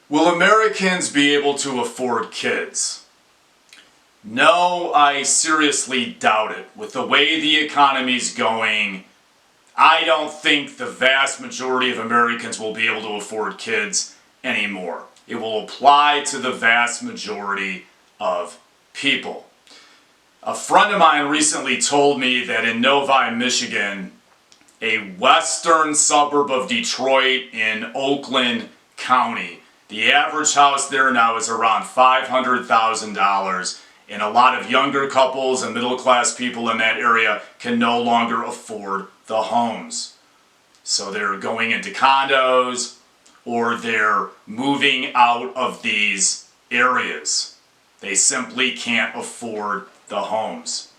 Will Americans be able to afford kids? No, I seriously doubt it. With the way the economy's going, I don't think the vast majority of Americans will be able to afford kids anymore. It will apply to the vast majority of people. A friend of mine recently told me that in Novi, Michigan, a western suburb of Detroit in Oakland County, the average house there now is around $500,000, and a lot of younger couples and middle-class people in that area can no longer afford the homes. So they're going into condos or they're moving out of these areas. They simply can't afford the homes.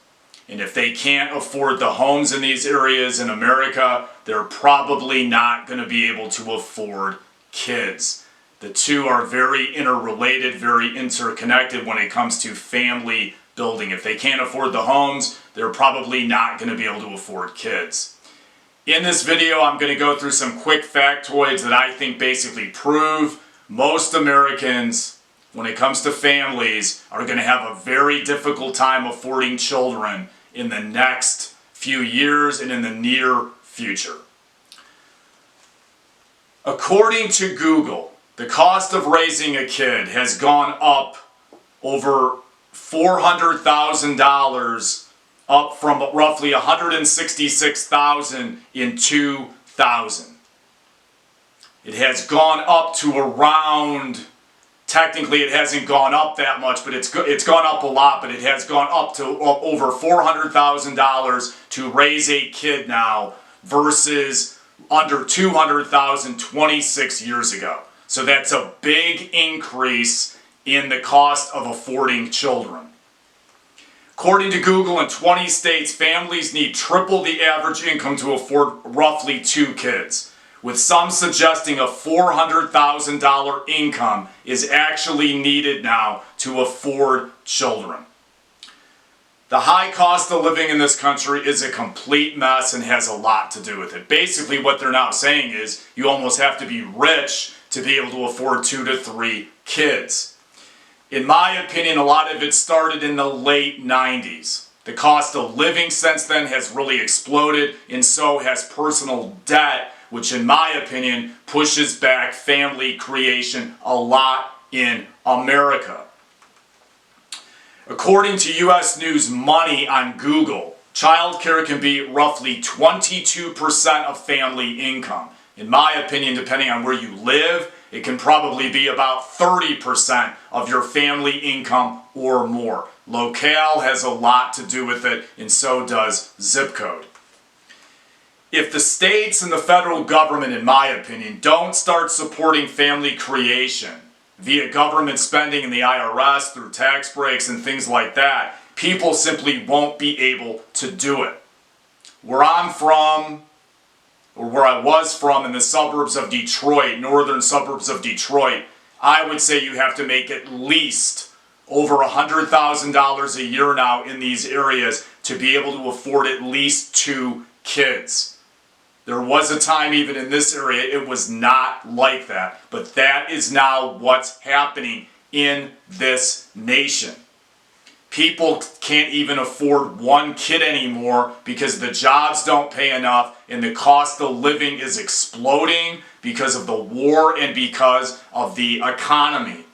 And if they can't afford the homes in these areas in America, they're probably not going to be able to afford kids. The two are very interrelated, very interconnected when it comes to family building. If they can't afford the homes, they're probably not going to be able to afford kids. In this video, I'm going to go through some quick factoids that I think basically prove most Americans, when it comes to families, are going to have a very difficult time affording children in the next few years and in the near future. According to Google, the cost of raising a kid has gone up over $400,000, up from roughly $166,000 in 2000. It has gone up to around, technically it hasn't gone up that much, but it's gone up a lot, but it has gone up to over $400,000 to raise a kid now versus under $200,000 26 years ago. So that's a big increase in the cost of affording children. According to Google, in 20 states, families need triple the average income to afford roughly 2 kids, with some suggesting a $400,000 income is actually needed now to afford children. The high cost of living in this country is a complete mess and has a lot to do with it. Basically, what they're now saying is you almost have to be rich to be able to afford 2 to 3 kids. In my opinion, a lot of it started in the late 90s. The cost of living since then has really exploded, and so has personal debt, which in my opinion pushes back family creation a lot in America. According to U.S. News Money on Google, childcare can be roughly 22% of family income. In my opinion, depending on where you live, it can probably be about 30% of your family income or more. Locale has a lot to do with it, and so does zip code. If the states and the federal government, in my opinion, don't start supporting family creation via government spending in the IRS through tax breaks and things like that, people simply won't be able to do it. Where I'm from, or where I was from in the suburbs of Detroit, northern suburbs of Detroit, I would say you have to make at least over $100,000 a year now in these areas to be able to afford at least 2 kids. There was a time even in this area it was not like that, but that is now what's happening in this nation. People can't even afford 1 kid anymore because the jobs don't pay enough and the cost of living is exploding because of the war and because of the economy.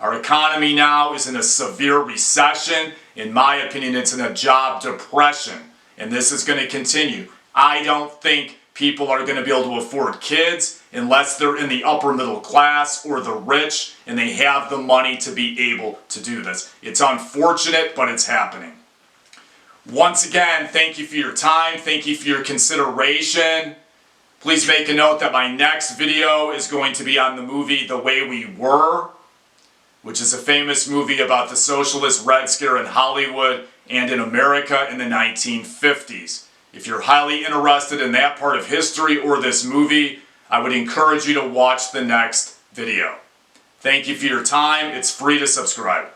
Our economy now is in a severe recession. In my opinion, it's in a job depression, and this is going to continue. I don't think people are going to be able to afford kids unless they're in the upper middle class or the rich and they have the money to be able to do this. It's unfortunate, but it's happening. Once again, thank you for your time. Thank you for your consideration. Please make a note that my next video is going to be on the movie The Way We Were, which is a famous movie about the socialist Red Scare in Hollywood and in America in the 1950s. If you're highly interested in that part of history or this movie, I would encourage you to watch the next video. Thank you for your time. It's free to subscribe.